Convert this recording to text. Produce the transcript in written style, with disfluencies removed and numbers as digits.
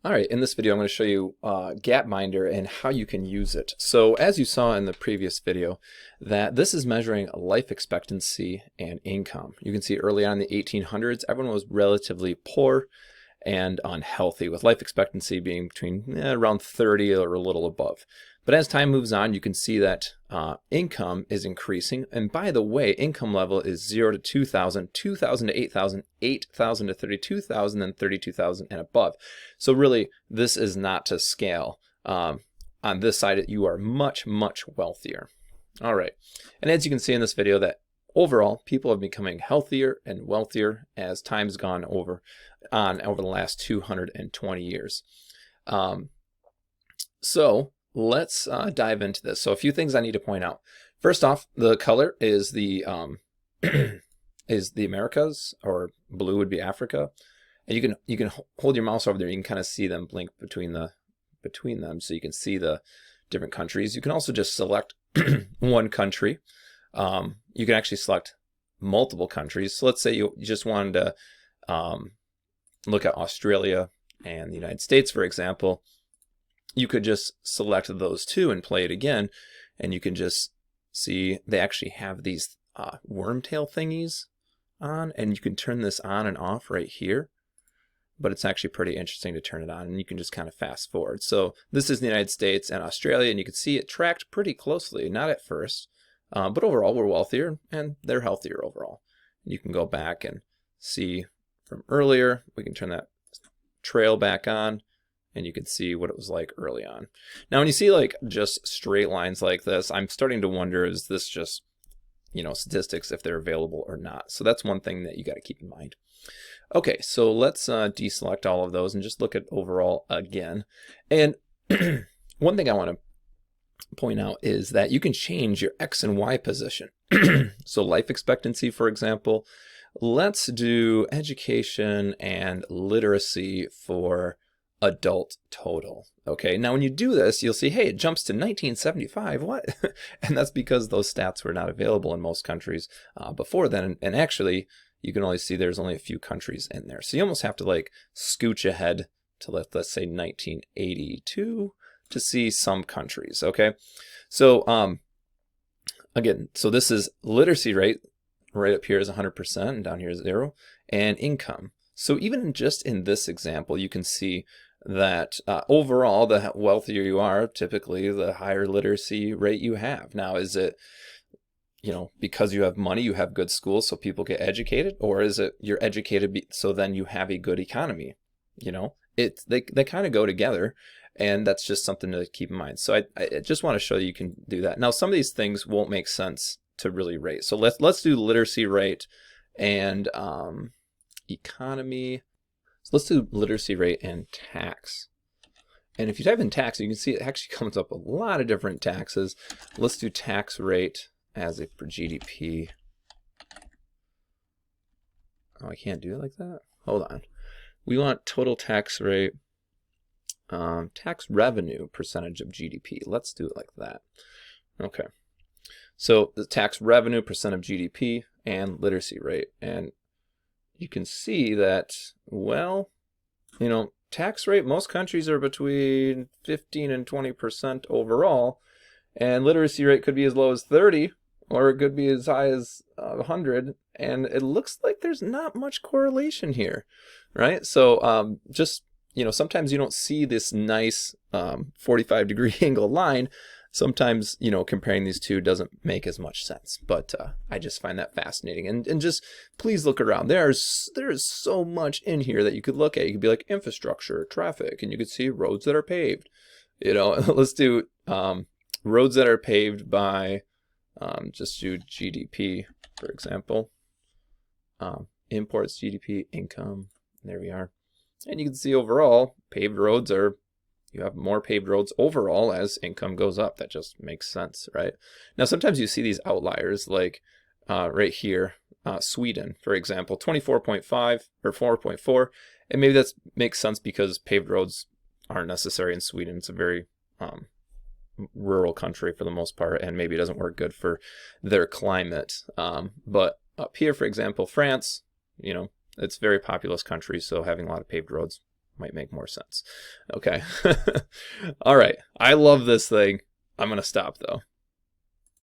All right, in this video I'm going to show you Gapminder and how you can use it. So as you saw in the previous video, that this is measuring life expectancy and income. You can see early on in the 1800s, everyone was relatively poor and unhealthy, with life expectancy being between around 30 or a little above. But as time moves on, you can see that income is increasing. And by the way, income level is 0 to 2,000, 2,000 to 8,000, 8,000 to 32,000, and 32,000 and above. So really, this is not to scale. On this side, you are much, much wealthier. All right. And as you can see in this video, that overall, people are becoming healthier and wealthier as time's gone over the last 220 years. So let's dive into this. So a few things I need to point out. First off, the color is the is the Americas, or blue would be Africa. And you can hold your mouse over there. You can kind of see them blink between them, so you can see the different countries. You can also just select one country. You can actually select multiple countries. So let's say you just wanted to look at Australia and the United States, for example. You could just select those two and play it again, and you can just see they actually have these wormtail thingies on, and you can turn this on and off right here. But it's actually pretty interesting to turn it on, and you can just kind of fast forward. So this is the United States and Australia, and you can see it tracked pretty closely, not at first, but overall we're wealthier and they're healthier overall. You can go back and see from earlier. We can turn that trail back on, and you can see what it was like early on. Now, when you see like just straight lines like this, I'm starting to wonder, is this just, statistics, if they're available or not? So that's one thing that you got to keep in mind. Okay, so let's deselect all of those and just look at overall again. And one thing I want to point out is that you can change your X and Y position. So life expectancy, for example, let's do education and literacy for adult total. Okay, now when you do this, you'll see, hey, it jumps to 1975. What? And that's because those stats were not available in most countries before then. And actually, you can only see there's only a few countries in there. So you almost have to like scooch ahead to let's say 1982 to see some countries. Okay, so again, so this is literacy rate. Right up here is 100%, and down here is 0, and income. So even just in this example, you can see that overall, the wealthier you are, typically the higher literacy rate you have. Now, is it, because you have money, you have good schools, so people get educated, or is it you're educated so then you have a good economy? They kind of go together, and that's just something to keep in mind. So I just want to show you can do that. Now, some of these things won't make sense to really rate. So let's do literacy rate and economy. So let's do literacy rate and tax. And if you type in tax, you can see it actually comes up a lot of different taxes. Let's do tax rate as if for GDP. Oh, I can't do it like that. Hold on. We want total tax rate, tax revenue percentage of GDP. Let's do it like that. Okay. So the tax revenue percent of GDP and literacy rate. And you can see that, well, tax rate, most countries are between 15 and 20% overall. And literacy rate could be as low as 30, or it could be as high as 100. And it looks like there's not much correlation here, right? So just, sometimes you don't see this nice 45-degree angle line. Sometimes, comparing these two doesn't make as much sense, but I just find that fascinating. And just please look around. There is so much in here that you could look at. You could be like infrastructure, traffic, and you could see roads that are paved. Let's do roads that are paved by, just do GDP, for example. Imports, GDP, income. There we are. And you can see overall, paved roads you have more paved roads overall as income goes up. That just makes sense, right? Now, sometimes you see these outliers like right here, Sweden, for example, 24.5 or 4.4. And maybe that makes sense because paved roads aren't necessary in Sweden. It's a very rural country for the most part, and maybe it doesn't work good for their climate. But up here, for example, France, it's a very populous country, so having a lot of paved roads might make more sense. Okay. All right. I love this thing. I'm going to stop though.